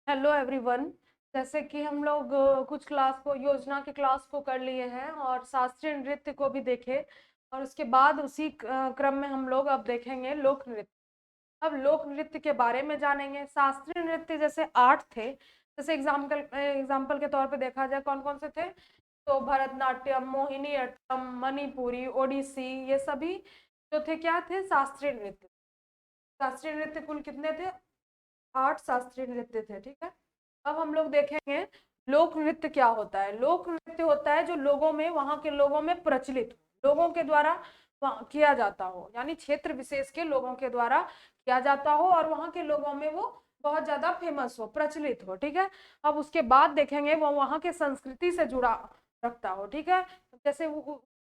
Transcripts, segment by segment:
Hello everyone. जैसे कि हम लोग कुछ क्लास को योजना के क्लास को कर लिए हैं और शास्त्रीय नृत्य को भी देखे और उसके बाद उसी क्रम में हम लोग अब देखेंगे लोक नृत्य। अब लोक नृत्य के बारे में जानेंगे। शास्त्रीय नृत्य जैसे 8 थे, जैसे एग्जाम्पल के तौर पे देखा जाए कौन कौन से थे, तो भरतनाट्यम, मोहिनी अट्टम, मणिपुरी, ओडिसी, ये सभी जो थे क्या थे, शास्त्रीय नृत्य। शास्त्रीय नृत्य कुल कितने थे? 8 शास्त्रीय नृत्य थे। ठीक है। अब हम लोग देखेंगे लोक नृत्य क्या होता है। लोक नृत्य होता है जो लोगों में, वहां के लोगों में प्रचलित हो, लोगों के द्वारा किया जाता हो, यानी क्षेत्र विशेष के लोगों के द्वारा किया जाता हो और वहां के लोगों में वो बहुत ज्यादा फेमस हो, प्रचलित हो। ठीक है। अब उसके बाद देखेंगे वो वहां के संस्कृति से जुड़ा रखता हो। ठीक है। जैसे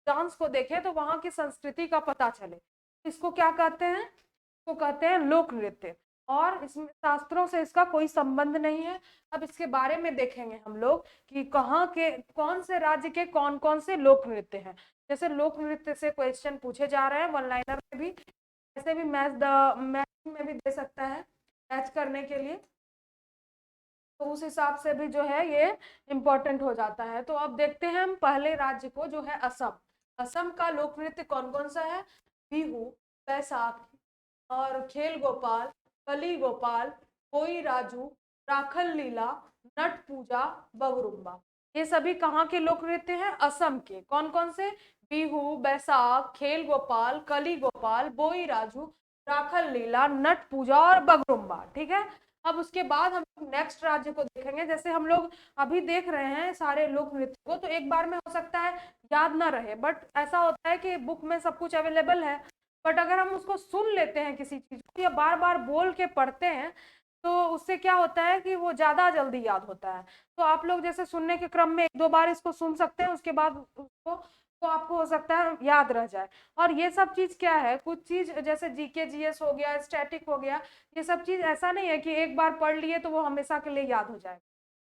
डांस को देखें तो वहां की संस्कृति का पता चले, इसको क्या कहते हैं? इसको कहते हैं लोक नृत्य। और इसमें शास्त्रों से इसका कोई संबंध नहीं है। अब इसके बारे में देखेंगे हम लोग कि कहाँ के, कौन से राज्य के कौन कौन से लोक नृत्य हैं। जैसे लोक नृत्य से क्वेश्चन पूछे जा रहे हैं वन लाइनर में भी, ऐसे भी मैथ में भी दे सकता है मैच करने के लिए, तो उस हिसाब से भी जो है ये इम्पोर्टेंट हो जाता है। तो अब देखते हैं हम पहले राज्य को, जो है असम। असम का लोक नृत्य कौन कौन सा है? बिहू, बैसाखी और खेल गोपाल, कली गोपाल, कोई राजू, राखल लीला, नट पूजा, बगरुम्बा। ये सभी कहाँ के लोक नृत्य हैं? असम के। कौन कौन से? बिहू, बैसाख, खेल गोपाल, कली गोपाल, बोई राजू, राखल लीला, नट पूजा और बगरुम्बा। ठीक है। अब उसके बाद हम नेक्स्ट राज्य को देखेंगे। जैसे हम लोग अभी देख रहे हैं सारे लोक नृत्य को, तो एक बार में हो सकता है याद ना रहे, बट ऐसा होता है कि बुक में सब कुछ अवेलेबल है, बट अगर हम उसको सुन लेते हैं किसी चीज को या बार बार बोल के पढ़ते हैं, तो उससे क्या होता है कि वो ज्यादा जल्दी याद होता है। तो आप लोग जैसे सुनने के क्रम में एक दो बार इसको सुन सकते हैं, उसके बाद उसको, तो आपको हो सकता है याद रह जाए। और ये सब चीज क्या है, कुछ चीज जैसे जीके जीएस हो गया, स्टैटिक हो गया, ये सब चीज ऐसा नहीं है कि एक बार पढ़ लिए तो वो हमेशा के लिए याद हो जाए,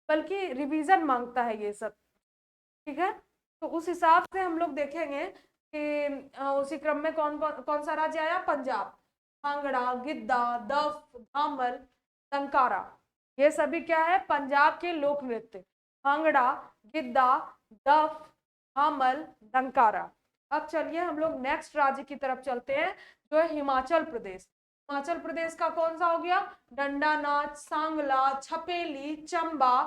बल्कि रिवीजन मांगता है ये सब। ठीक है। तो उस हिसाब से हम लोग देखेंगे कि उसी क्रम में कौन कौन कौन सा राज्य आया? पंजाब। भांगड़ा, गिद्दा, दफ, धामल, टंकारा, ये सभी क्या है? पंजाब के लोक नृत्य। भांगड़ा, गिद्दा, दफ, धामल, टंकारा। अब चलिए हम लोग नेक्स्ट राज्य की तरफ चलते हैं, जो है हिमाचल प्रदेश। हिमाचल प्रदेश का कौन सा हो गया? डंडा नाच, सांगला, छपेली, चंबा,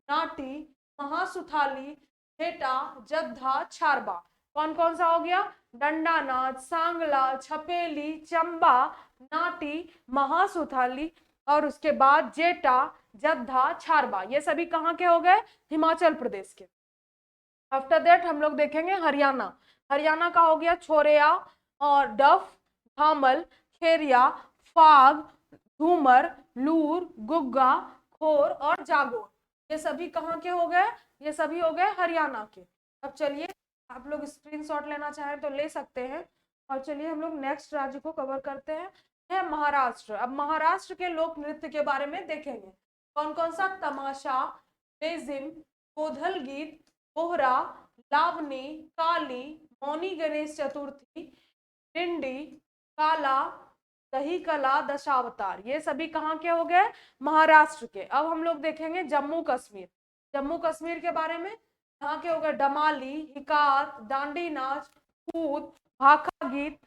नाटी, महासुथाली, हेटा, जद्धा, छारबा। कौन कौन सा हो गया? डंडा नाच, सांगला, छपेली, चंबा, नाटी, महासुथाली और उसके बाद जेटा, जद्धा, छारबा। ये सभी कहाँ के हो गए? हिमाचल प्रदेश के। आफ्टर दैट हम लोग देखेंगे हरियाणा। हरियाणा का हो गया छोरेया और डफ, धामल, खेरिया, फाग, झूमर, लूर, गुग्गा, खोर और जागोर। ये सभी कहाँ के हो गए? ये सभी हो गए हरियाणा के। अब चलिए, आप लोग स्क्रीनशॉट लेना चाहें तो ले सकते हैं। और चलिए हम लोग नेक्स्ट राज्य को कवर करते हैं, है महाराष्ट्र। अब महाराष्ट्र के लोक नृत्य के बारे में देखेंगे। कौन कौन सा? तमाशा, लेजिम, गोधल गीत, बोहरा, लावनी, काली, मौनी गणेश चतुर्थी, डिंडी, काला, दही कला, दशावतार। ये सभी कहाँ के हो गए? महाराष्ट्र के। अब हम लोग देखेंगे जम्मू कश्मीर। जम्मू कश्मीर के बारे में, यहाँ के हो गए डमाली, हिकात, डांडी नाच, कूद, भाखा गीत,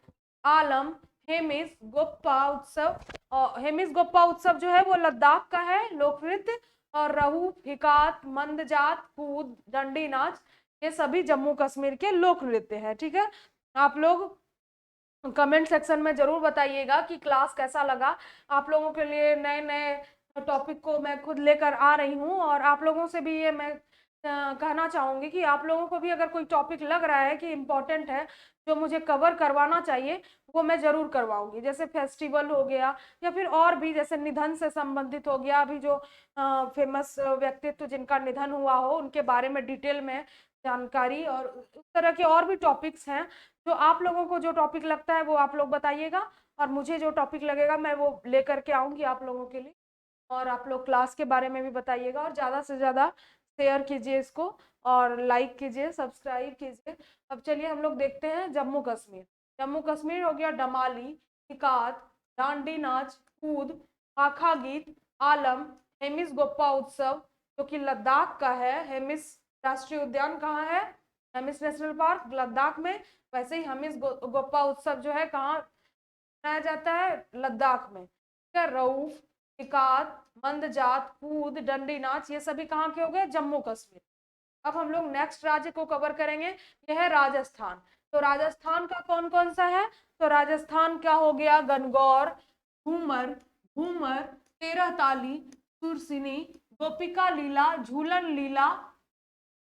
आलम, हेमिस गोप्पा उत्सव। और हेमिस गोप्पा उत्सव जो है वो लद्दाख का है लोक नृत्य। और रहू, हिकात, मंदजात, कूद, डंडी नाच, ये सभी जम्मू कश्मीर के लोक नृत्य है। ठीक है। आप लोग कमेंट सेक्शन में जरूर बताइएगा कि क्लास कैसा लगा। आप लोगों के लिए नए नए टॉपिक को मैं खुद लेकर आ रही हूँ, और आप लोगों से भी ये मैं कहना चाहूंगी कि आप लोगों को भी अगर कोई टॉपिक लग रहा है कि इम्पोर्टेंट है, जो मुझे कवर करवाना चाहिए, वो मैं जरूर करवाऊंगी। जैसे फेस्टिवल हो गया, या फिर और भी जैसे निधन से संबंधित हो गया, अभी जो फेमस व्यक्तित्व जिनका निधन हुआ हो उनके बारे में डिटेल में जानकारी, और उस तरह के और भी टॉपिक्स हैं। जो आप लोगों को जो टॉपिक लगता है वो आप लोग बताइएगा, और मुझे जो टॉपिक लगेगा मैं वो लेकर के आऊंगी आप लोगों के लिए। और आप लोग क्लास के बारे में भी बताइएगा, और ज़्यादा से ज़्यादा शेयर कीजिए इसको, और लाइक कीजिए, सब्सक्राइब कीजिए। अब चलिए हम लोग देखते हैं जम्मू कश्मीर। जम्मू कश्मीर हो गया डमाली, हिकात, डांडी नाच, कूद, आखा गीत, आलम, हेमिस गोप्पा उत्सव जो कि लद्दाख का है। हेमिस राष्ट्रीय उद्यान कहाँ है? हेमिस नेशनल पार्क लद्दाख में। वैसे ही हेमिस गोप्पा उत्सव जो है कहाँ मनाया जाता है? लद्दाख में। ठीक है। रऊफ, इकात, मंदजात, कूद, डंडी नाच, ये सभी कहाँ के हो गए? जम्मू कश्मीर। अब हम लोग नेक्स्ट राज्य को कवर करेंगे, यह है राजस्थान। तो राजस्थान का कौन कौन सा है? तो राजस्थान का हो गया गणगौर, घूमर, घूमर, तेरह ताली, सुरसिनी, गोपिका लीला, झूलन लीला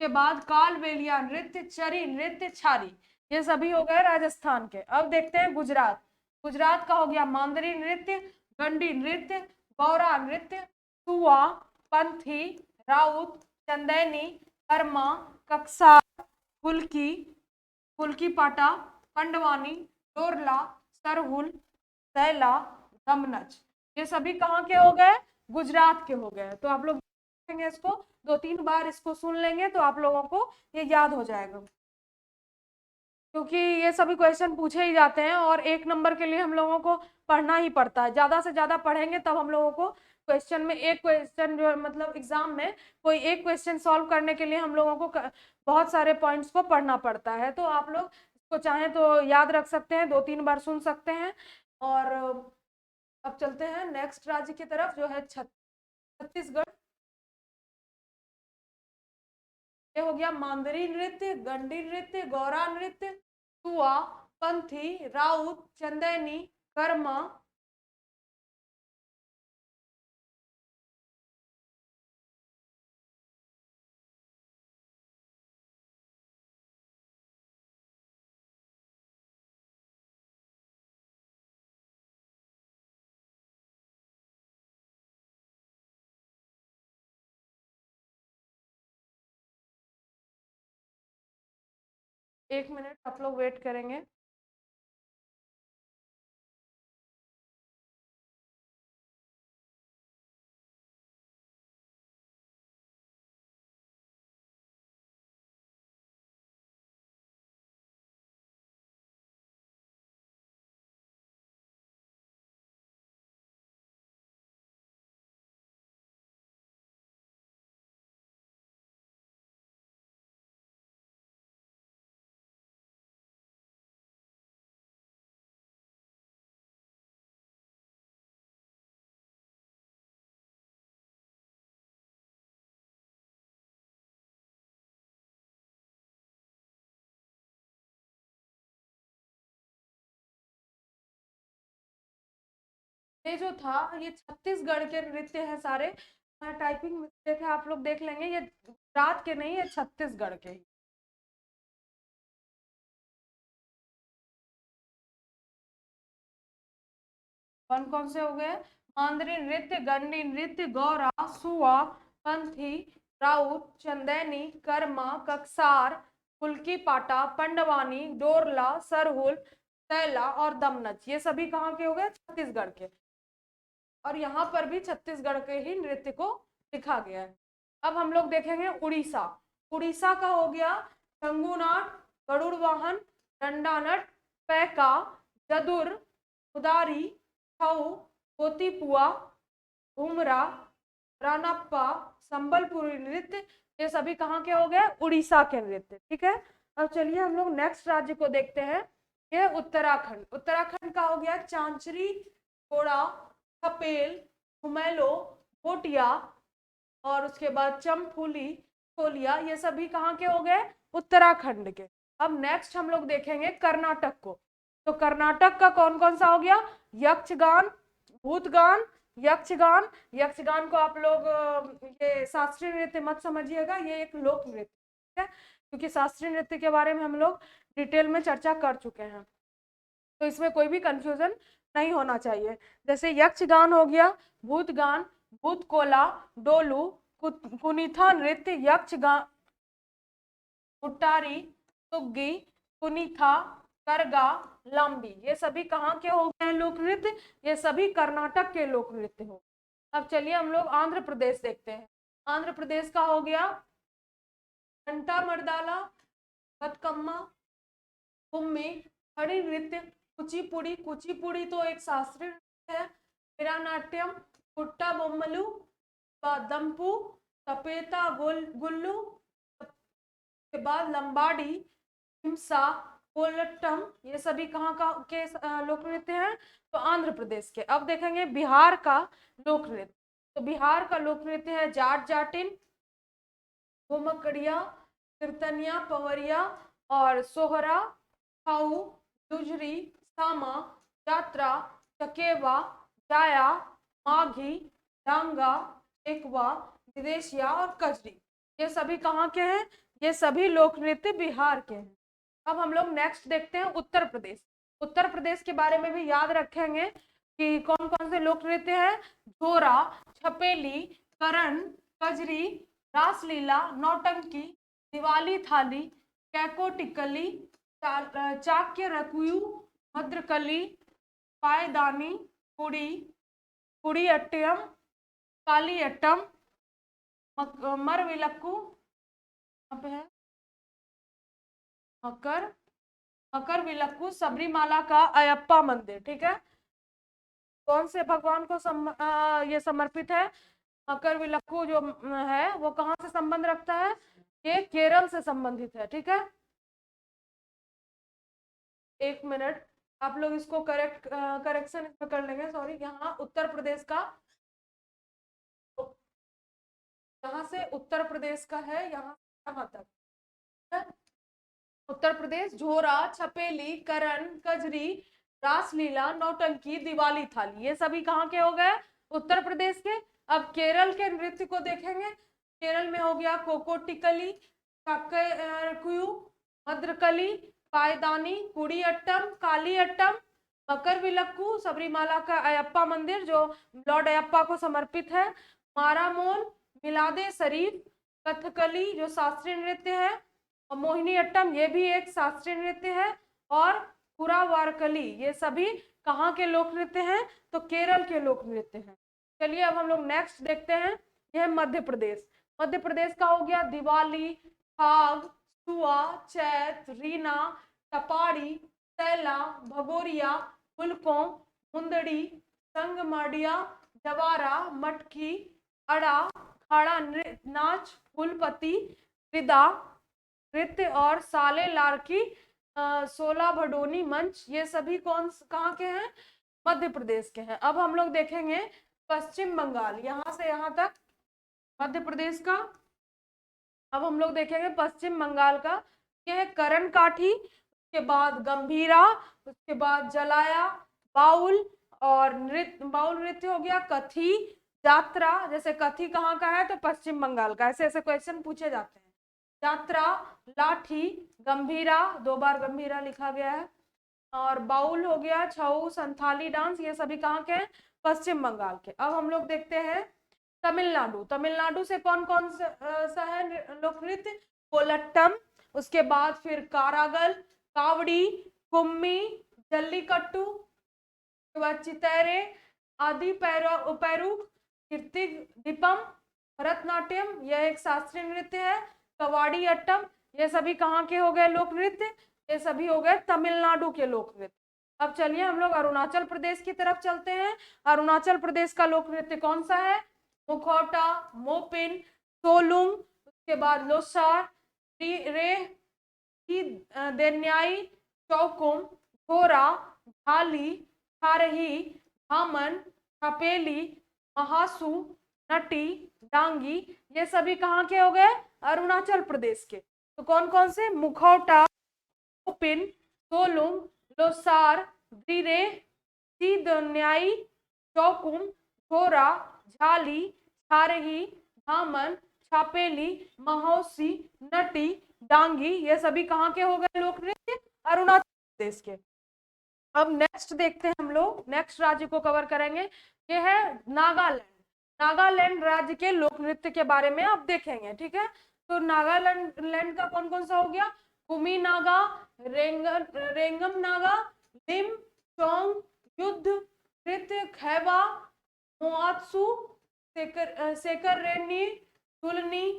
के बाद कालबेलिया नृत्य, चरी नृत्य, छारी, ये सभी हो गए राजस्थान के। अब देखते हैं गुजरात। गुजरात का हो गया मांदरी नृत्य, गंडी नृत्य, गौरा नृत्य, सुआ, पंथी, राउत, चंदैनी, कर्मा, कक्सार, फुल्की, फुल्की पाटा, पंडवानी, डोरला, सरहुल, सैला, दमनच, ये सभी कहाँ के हो गए? गुजरात के हो गए। तो आप लोग देखेंगे इसको, 2-3 बार इसको सुन लेंगे तो आप लोगों को ये याद हो जाएगा, क्योंकि ये सभी क्वेश्चन पूछे ही जाते हैं और 1 नंबर के लिए हम लोगों को पढ़ना ही पड़ता है। ज्यादा से ज्यादा पढ़ेंगे तब हम लोगों को क्वेश्चन में एक क्वेश्चन जो मतलब एग्जाम में कोई एक क्वेश्चन सॉल्व करने के लिए हम लोगों को बहुत सारे पॉइंट्स को पढ़ना पड़ता है। तो आप लोग इसको चाहें तो याद रख सकते हैं, 2-3 बार सुन सकते हैं। और अब चलते हैं नेक्स्ट राज्य की तरफ जो है छत्तीसगढ़। ये हो गया मांदरी नृत्य, गंडी नृत्य, गौरा नृत्य, सुआ, पंथी, राउत, चंदैनी, कर्मा, एक मिनट आप लोग वेट करेंगे। ये जो था ये छत्तीसगढ़ के नृत्य है सारे। टाइपिंग मिस्टेक है, आप लोग देख लेंगे, ये गुजरात के नहीं, ये छत्तीसगढ़ के ही। कौन कौन से हो गए? मांदरी नृत्य, गंडी नृत्य, गौरा, सुआ, पंथी, राउत, चंदैनी, कर्मा, कक्सार, फुल्की पाटा, पंडवानी, डोरला, सरहुल, सैला और दमनच, ये सभी कहाँ के हो गए? छत्तीसगढ़ के। और यहाँ पर भी छत्तीसगढ़ के ही नृत्य को लिखा गया है। अब हम लोग देखेंगे उड़ीसा। उड़ीसा का हो गया शंगुनाट, गरुड़ वाहन, दंडानट, पैका, जदुर, उदारी, छऊ, गोतीपुआ, घुमरा, रानप्पा, संबलपुरी नृत्य, ये सभी कहाँ के हो गए? उड़ीसा के नृत्य। ठीक है। अब चलिए हम लोग नेक्स्ट राज्य को देखते हैं, ये उत्तराखंड। उत्तराखंड का हो गया चांचरी, घोड़ा, कपेल, घुमेलो, भोटिया और उसके बाद चमफूली, कोलिया, ये सभी कहाँ के हो गए? उत्तराखंड के। अब नेक्स्ट हम लोग देखेंगे कर्नाटक को। तो कर्नाटक का कौन कौन सा हो गया? यक्षगान, भूतगान, यक्षगान। यक्षगान को आप लोग ये शास्त्रीय नृत्य मत समझिएगा, ये एक लोक नृत्य है, क्योंकि शास्त्रीय नृत्य के बारे में हम लोग डिटेल में चर्चा कर चुके हैं, तो इसमें कोई भी कंफ्यूजन नहीं होना चाहिए। जैसे यक्षगान हो गया, भूतगान, भूतकोला, डोलू, कुनीथा नृत्य, यक्षगान, गुट्टारी, तुग्गी, कुनीथा, करगा, लांबी, ये सभी कहाँ के हो गए लोक नृत्य? ये सभी कर्नाटक के लोक नृत्य हो। अब चलिए हम लोग आंध्र प्रदेश देखते हैं। आंध्र प्रदेश का हो गया घंटा मर्दाला, बतकम्मा, कुम्मी, खड़ी नृत्य, कुचिपुड़ी। कुचिपुड़ी तो एक शास्त्रीय नृत्य है। वीरानाट्यम, कुट्टा बोम्मलू, दम्पू, तपेता गुल्लू, के बाद लंबाड़ी, हिमसा, कोलट्टम, ये सभी कहाँ का के लोक नृत्य हैं? तो आंध्र प्रदेश के। अब देखेंगे बिहार का लोक नृत्य। तो बिहार का लोक नृत्य है जाट जाटिन, घुमकड़िया, कीर्तनिया, पवरिया और सोहरा, खाऊ, दुजरी, सामा, यात्रा, चकेवा, जाया, माघी, डांगा, एकवा, विदेशिया और कजरी। ये सभी कहाँ के हैं? ये सभी लोक नृत्य बिहार के हैं। अब हम लोग नेक्स्ट देखते हैं उत्तर प्रदेश। उत्तर प्रदेश के बारे में भी याद रखेंगे कि कौन कौन से लोक नृत्य है। झोरा, छपेली, करण, कजरी, रासलीला, नौटंकी, दिवाली थाली, कैको टिकली, चाक्य रकुयू, भद्रकली, पायदानी, कुड़ी, कुड़ी अट्टयम, काली अट्टम, मरविलक्कू, यहाँ पे है मकर, मकर विलक्कू, सबरीमाला का अयप्पा मंदिर। ठीक है, कौन से भगवान को ये समर्पित है? मकर विलक्कू जो है वो कहाँ से संबंध रखता है? ये केरल से संबंधित है। ठीक है, एक मिनट, आप लोग इसको करेक्शन इसमें कर लेंगे। सॉरी, यहाँ उत्तर प्रदेश का, यहाँ से उत्तर प्रदेश का है, यहाँ तक। उत्तर प्रदेश झोरा, छपेली, करण, कजरी, रासलीला, नौटंकी, दिवाली थाली, ये सभी कहाँ के हो गए? उत्तर प्रदेश के। अब केरल के नृत्य को देखेंगे। केरल में हो गया कोकोटिकली, काकयकुयू, भद्रकली, पायदानी, कुड़ी अट्टम, काली अट्टम, मकर विलक्कू, सबरीमाला का अयप्पा मंदिर जो लॉर्ड अयप्पा को समर्पित है, मारामोन, मिलादे शरीफ, कथकली जो शास्त्रीय नृत्य है, और मोहिनी अट्टम ये भी एक शास्त्रीय नृत्य है, और कुरावारकली, ये सभी कहाँ के लोक नृत्य हैं? तो केरल के लोक नृत्य हैं। चलिए अब हम लोग नेक्स्ट देखते हैं, यह मध्य प्रदेश। मध्य प्रदेश का हो गया दिवाली, फाग, सुआ, चैत, रीना, टपाड़ी, सैला, भगोरिया, फुलकों, मुंदड़ी, संगमाडिया, जवारा, मटकी, अड़ा, खाड़ा नाच, फूलपति, विदा नृत्य और साले लारकी, 16 भडोनी मंच, ये सभी कहाँ के हैं? मध्य प्रदेश के हैं। अब हम लोग देखेंगे पश्चिम बंगाल, यहाँ से यहाँ तक मध्य प्रदेश का। अब हम लोग देखेंगे पश्चिम बंगाल का। यह है करण काठी, उसके बाद गंभीरा, उसके बाद जलाया, बाउल, और बाउल नृत्य हो गया, कथी, यात्रा, जैसे कथी कहाँ का है? तो पश्चिम बंगाल का। ऐसे ऐसे क्वेश्चन पूछे जाते हैं। यात्रा, लाठी, गंभीरा, 2 बार गंभीरा लिखा गया है, और बाउल हो गया, छऊ, संथाली डांस, ये सभी कहाँ के हैं? पश्चिम बंगाल के। अब हम लोग देखते हैं तमिलनाडु। तमिलनाडु से कौन कौन सा है लोक नृत्य? कोलट्टम, उसके बाद फिर कारागल, कावड़ी, कुम्मी, जल्लीकट्टू, चितैरे, आदि पैरूक, कीर्तिक दीपम, भरतनाट्यम, यह एक शास्त्रीय नृत्य है, कवाड़ी अट्टम, ये सभी कहाँ के हो गए लोक नृत्य? ये सभी हो गए तमिलनाडु के लोक नृत्य। अब चलिए हम लोग अरुणाचल प्रदेश की तरफ चलते हैं। अरुणाचल प्रदेश का लोक नृत्य कौन सा है? मुखौटा, मोपिन, सोलुंग, उसके बाद लोसार, रे, देन्याई, चौकुम, घोरा, झाली, खारही, धामन, छपेली, महासू, नटी, डांगी, ये सभी कहाँ के हो गए? अरुणाचल प्रदेश के। तो कौन कौन से? मुखौटा, मोपिन, सोलुंग, लोसार, द्रिरे, सीदन्याई, चौकुम, घोरा, झाली, छारही, धामन, छापेली, महोसी, नटी, डांगी, ये सभी कहाँ के हो गए लोक नृत्य? अरुणाचल प्रदेश के। अब नेक्स्ट देखते हैं हम लोग, नेक्स्ट राज्य को कवर करेंगे, ये है नागालैंड। नागालैंड राज्य के लोक नृत्य के बारे में आप देखेंगे। ठीक है, तो नागालैंड का कौन कौन सा हो गया? कुमी नागा, रेंगम नागा, लिम, चोंग, युद्ध नृत्य, खैवा, मोआत्सु, सेकर रेनी, तुलनी,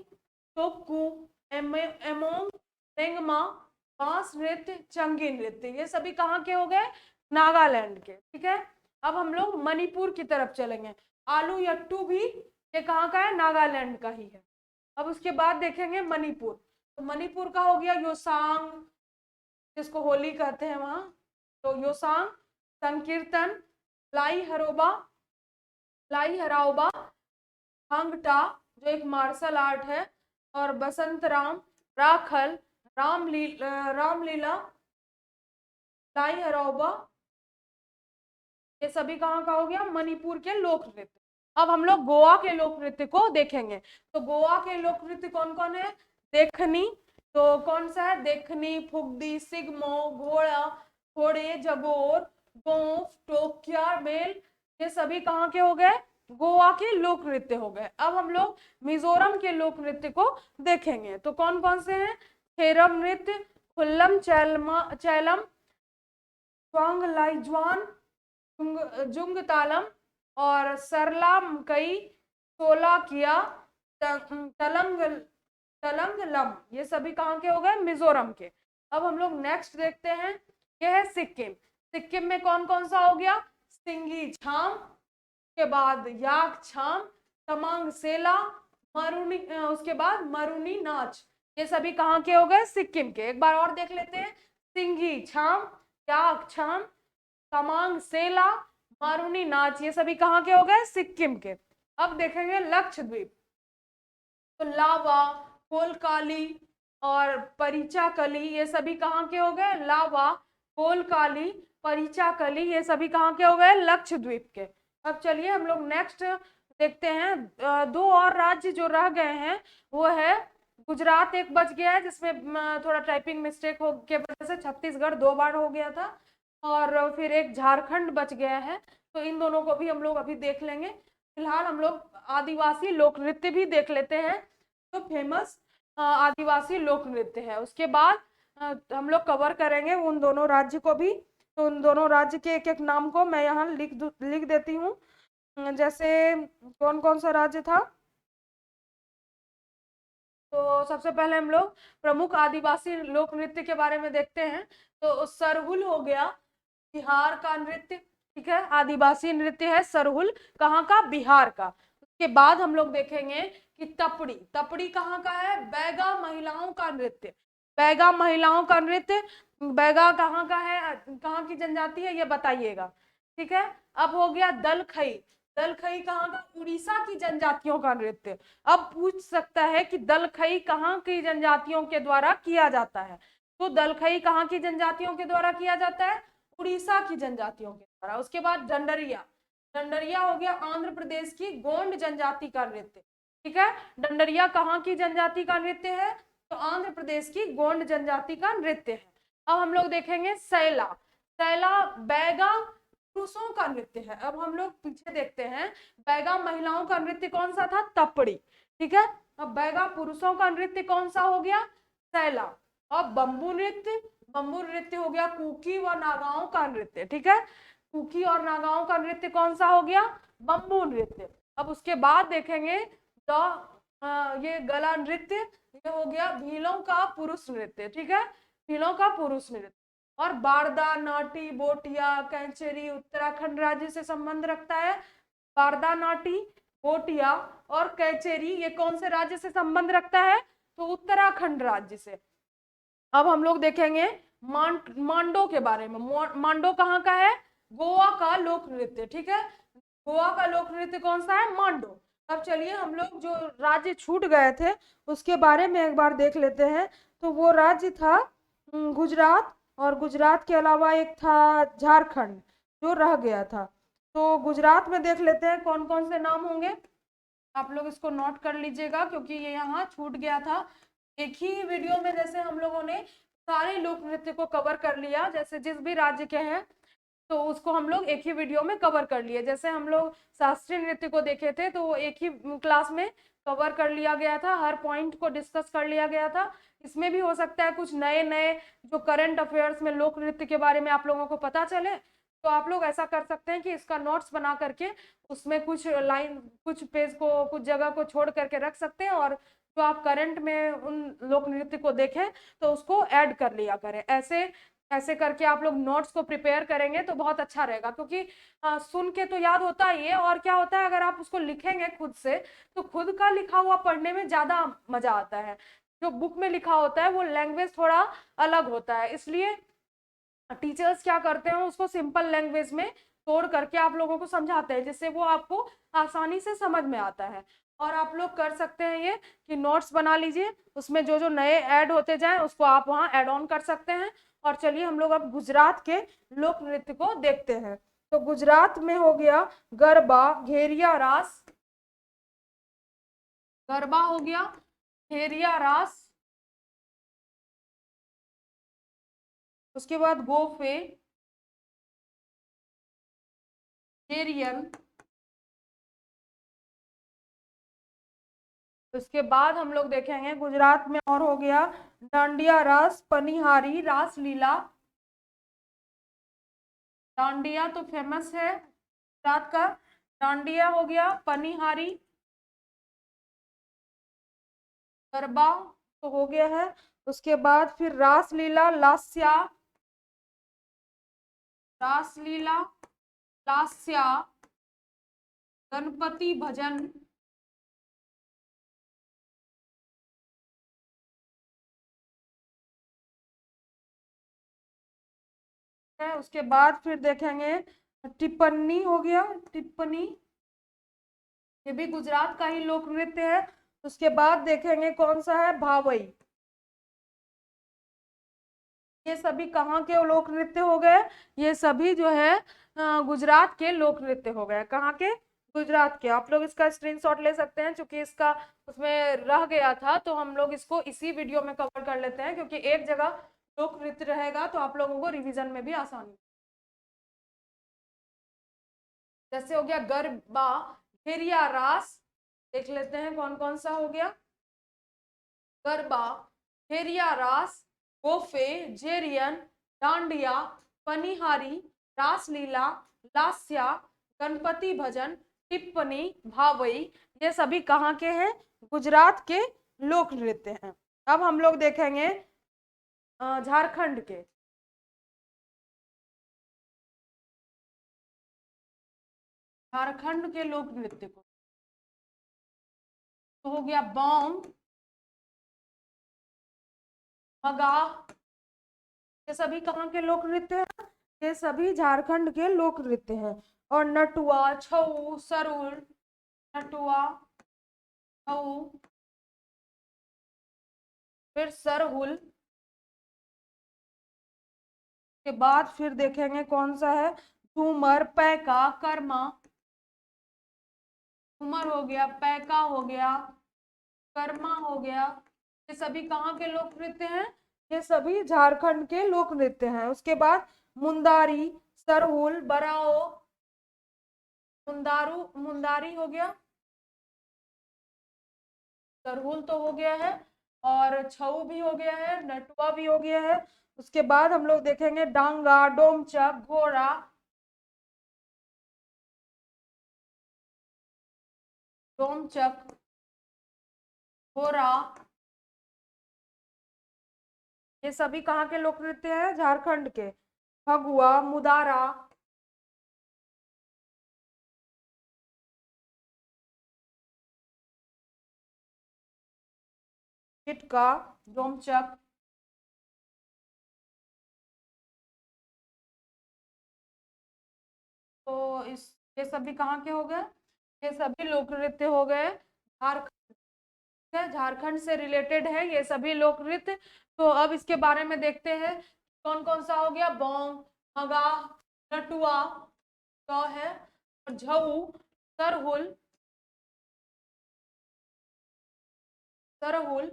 तोक्कू, एमोंग, रेंगमा, बांस नृत्य, चंगी नृत्य, ये सभी कहाँ के हो गए? नागालैंड के। ठीक है, अब हम लोग मणिपुर की तरफ चलेंगे। आलू यट्टू भी ये कहाँ का है? नागालैंड का ही है। अब उसके बाद देखेंगे मणिपुर। तो मणिपुर का हो गया योसांग, जिसको होली कहते हैं वहां, तो योसांग, संकीर्तन, लाई हराओबा, हंगटा जो एक मार्शल आर्ट है, और बसंत राम, राखल, रामलीला, लाई हराओबा, ये सभी कहाँ का हो गया? मणिपुर के लोक नृत्य। अब हम लोग गोवा के लोक नृत्य को देखेंगे। तो गोवा के लोक नृत्य कौन कौन है? देखनी, तो कौन सा है? देखनी, फुगदी, सिगमो, घोड़ा, घोड़े, जगोर, गोंफ, टोक्या, मेल, ये सभी कहाँ के हो गए? गोवा के लोक नृत्य हो गए। अब हम लोग मिजोरम के लोक नृत्य को देखेंगे। तो कौन कौन से हैं? खेरम नृत्य, खुल्लम चैलम, स्वांग लाइज्वान, जुंग तालम, और सरला मकई, सोला किया, तलंगलम, ये सभी कहाँ के हो गए? मिजोरम के। अब हम लोग नेक्स्ट देखते हैं, ये है सिक्किम। सिक्किम में कौन कौन सा हो गया? सिंगी छाम, के बाद याक छाम, तमांग सेला, मरुनी, उसके बाद मरुनी नाच, ये सभी कहाँ के हो गए? सिक्किम के। एक बार और देख लेते हैं, सिंगी छाम, याक छाम, तमांग सेला, मारूनी नाच, ये सभी कहाँ के हो गए? सिक्किम के। अब देखेंगे लक्षद्वीप। तो लावा, कोलकाली और परिचाकली, ये सभी कहाँ के हो गए? लावा, कोलकाली, परिचाकली, ये सभी कहाँ के हो गए? लक्षद्वीप के। अब चलिए हम लोग नेक्स्ट देखते हैं। दो और राज्य जो रह गए हैं वो है गुजरात, एक बच गया है जिसमें थोड़ा टाइपिंग मिस्टेक हो के वजह से छत्तीसगढ़ 2 बार हो गया था, और फिर एक झारखंड बच गया है। तो इन दोनों को भी हम लोग अभी देख लेंगे। फिलहाल हम लोग आदिवासी लोक नृत्य भी देख लेते हैं, जो फेमस आदिवासी लोक नृत्य है। उसके बाद हम लोग कवर करेंगे उन दोनों राज्य को भी। तो उन दोनों राज्य के एक एक नाम को मैं यहाँ लिख देती हूँ। जैसे कौन कौन सा राज्य था? तो सबसे पहले हम लोग प्रमुख आदिवासी लोक नृत्य के बारे में देखते हैं। तो सरहुल हो गया बिहार का नृत्य, ठीक है, आदिवासी नृत्य है सरहुल, कहाँ का? बिहार का। उसके बाद हम लोग देखेंगे कि तपड़ी। तपड़ी कहाँ का है? बैगा महिलाओं का नृत्य। बैगा महिलाओं का नृत्य, बैगा कहाँ का है? कहाँ की जनजाति है ये बताइएगा, ठीक है। अब हो गया दलखई। दलखई कहाँ का? उड़ीसा की जनजातियों का नृत्य। अब पूछ सकता है कि दलखई कहाँ की जनजातियों के द्वारा किया जाता है? तो दलखई कहाँ की जनजातियों के द्वारा किया जाता है? उड़ीसा की जनजातियों के द्वारा। उसके बाद डंडरिया। डंडरिया हो गया आंध्र प्रदेश की गोंड जनजाति का नृत्य, ठीक है। डंडरिया कहाँ की जनजाति का नृत्य है? तो आंध्र प्रदेश की गोंड जनजाति का नृत्य है। अब हम लोग देखेंगे सैला। सैला बैगा पुरुषों का नृत्य है। अब हम लोग पीछे देखते हैं, बैगा महिलाओं का नृत्य कौन सा था? तपड़ी, ठीक है। अब बैगा पुरुषों का नृत्य कौन सा हो गया? सैला। और बंबू नृत्य, बंबू नृत्य हो गया कुकी व नागाओं का नृत्य, ठीक है। कुकी और नागाओं का नृत्य कौन सा हो गया? बंबू नृत्य। अब उसके बाद देखेंगे ये गला नृत्य, ये हो गया भीलों का पुरुष नृत्य, ठीक है, भीलों का पुरुष नृत्य। और बारदा, नाटी, बोटिया, कैंचेरी उत्तराखंड राज्य से संबंध रखता है। बारदा, नाटी, बोटिया और कैचेरी ये कौन से राज्य से संबंध रखता है? तो उत्तराखंड राज्य से। अब हम लोग देखेंगे मांडो के बारे में। मांडो कहाँ का है? गोवा का लोक नृत्य, ठीक है। गोवा का लोक नृत्य कौन सा है? मांडो। अब चलिए हम लोग जो राज्य छूट गए थे उसके बारे में एक बार देख लेते हैं। तो वो राज्य था गुजरात, और गुजरात के अलावा एक था झारखंड जो रह गया था। तो गुजरात में देख लेते हैं कौन कौन से नाम होंगे। आप लोग इसको नोट कर लीजिएगा क्योंकि ये यहाँ छूट गया था। एक ही वीडियो में जैसे हम लोगों ने सारे लोक नृत्य को कवर कर लिया, जैसे जिस भी राज्य के हैं तो उसको हम लोग एक ही वीडियो में कवर कर लिए। जैसे हम लोग शास्त्रीय नृत्य को देखे थे तो वो एक ही क्लास में कवर कर लिया गया था, हर पॉइंट को डिस्कस कर लिया गया था। इसमें भी हो सकता है कुछ नए नए जो करंट अफेयर्स में लोक नृत्य के बारे में आप लोगों को पता चले, तो आप लोग ऐसा कर सकते हैं कि इसका नोट्स बना करके उसमें कुछ लाइन, कुछ पेज को, कुछ जगह को छोड़ करके रख सकते हैं, और जो आप करंट में उन लोक नृत्य को देखें तो उसको ऐड कर लिया करें। ऐसे ऐसे करके आप लोग नोट्स को प्रिपेयर करेंगे तो बहुत अच्छा रहेगा, क्योंकि सुन के तो याद होता ही है, और क्या होता है अगर आप उसको लिखेंगे खुद से तो खुद का लिखा हुआ पढ़ने में ज्यादा मजा आता है। जो बुक में लिखा होता है वो लैंग्वेज थोड़ा अलग होता है, इसलिए टीचर्स क्या करते हैं उसको सिंपल लैंग्वेज में तोड़ करके आप लोगों को समझाते हैं, जिससे वो आपको आसानी से समझ में आता है। और आप लोग कर सकते हैं ये कि नोट्स बना लीजिए, उसमें जो जो नए ऐड होते जाएं उसको आप वहां ऐड ऑन कर सकते हैं। और चलिए हम लोग अब गुजरात के लोक नृत्य को देखते हैं। तो गुजरात में हो गया गरबा, घेरिया रास, गरबा हो गया, घेरिया रास, उसके बाद गोफे, घेरियन, उसके बाद हम लोग देखेंगे गुजरात में और हो गया डांडिया रास, पनिहारी, रास लीला। डांडिया तो फेमस है गुजरात का, डांडिया हो गया, पनिहारी, गरबा तो हो गया है। उसके बाद फिर रास लीला, लास्या, रास लीला, लास्या, गणपति भजन, है। उसके बाद फिर देखेंगे टिप्पणी हो गया, टिप्पणी, ये भी गुजरात का ही लोक नृत्य है। उसके बाद देखेंगे कौन सा है, भावई। ये सभी कहाँ के लोक नृत्य हो गए, ये सभी जो है गुजरात के लोक नृत्य हो गए। कहाँ के, गुजरात के। आप लोग इसका स्क्रीनशॉट ले सकते हैं, क्योंकि इसका उसमें रह गया था तो हम लोग इसको इसी वीडियो में कवर कर लेते हैं, क्योंकि एक जगह लोक नृत्य रहेगा तो आप लोगों को रिवीजन में भी आसानी। जैसे हो गया गरबा, घेरिया रास, देख लेते हैं कौन कौन सा हो गया, गरबा, घेरिया रास, गोफे, जेरियन, डांडिया, पनिहारी, रासलीला, लास्या, गणपति भजन, टिप्पणी, भावई, ये सभी कहाँ के हैं, गुजरात के लोक नृत्य हैं। अब हम लोग देखेंगे झारखंड के। झारखंड के लोक नृत्य को तो हो गया बॉम, मगा, ये सभी कहाँ के लोक नृत्य हैं, ये सभी झारखंड के लोक नृत्य हैं। और नटुआ, छऊ, सरुल, नटुआ, छऊ, फिर सरहुल, के बाद फिर देखेंगे कौन सा है, झूमर, पैका, कर्मा, झूमर हो गया, पैका हो गया, कर्मा हो गया, ये सभी कहाँ के लोक नृत्य हैं, ये सभी झारखंड के लोक नृत्य हैं। उसके बाद मुंदारी, सरहुल, बराओ, मुंदारू, मुंदारी हो गया, सरहुल तो हो गया है, और छऊ भी हो गया है, नटुआ भी हो गया है। उसके बाद हम लोग देखेंगे डांगा, डोमचक, घोड़ा, डोमचक, घोड़ा, ये सभी कहाँ के लोक नृत्य हैं, झारखंड के। फगुआ, मुदारा, चिटका, डोमचक, तो इस, ये सभी कहाँ के हो गए, ये सभी लोक नृत्य हो गए झारखंड, झारखंड से रिलेटेड है ये सभी लोक नृत्य। तो अब इसके बारे में देखते हैं कौन कौन सा हो गया, बॉम, मगा, नटुआ, तो है, और झऊ, सरहुल, सरहुल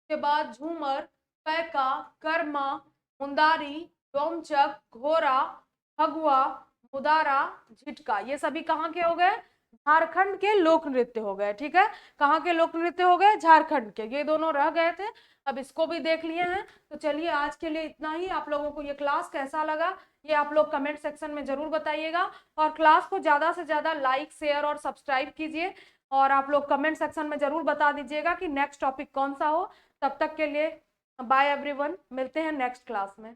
के बाद झूमर, पैका, कर्मा, मुंदारी, डोमचक, घोरा, फगुआ, मुदारा, झिटका, ये सभी कहाँ के हो गए, झारखंड के लोक नृत्य हो गए। ठीक है, कहाँ के लोक नृत्य हो गए, झारखंड के। ये दोनों रह गए थे, अब इसको भी देख लिए हैं। तो चलिए आज के लिए इतना ही। आप लोगों को ये क्लास कैसा लगा ये आप लोग कमेंट सेक्शन में जरूर बताइएगा, और क्लास को ज्यादा से ज्यादा लाइक, शेयर और सब्सक्राइब कीजिए, और आप लोग कमेंट सेक्शन में जरूर बता दीजिएगा कि नेक्स्ट टॉपिक कौन सा हो। तब तक के लिए बाय एवरीवन, मिलते हैं नेक्स्ट क्लास में।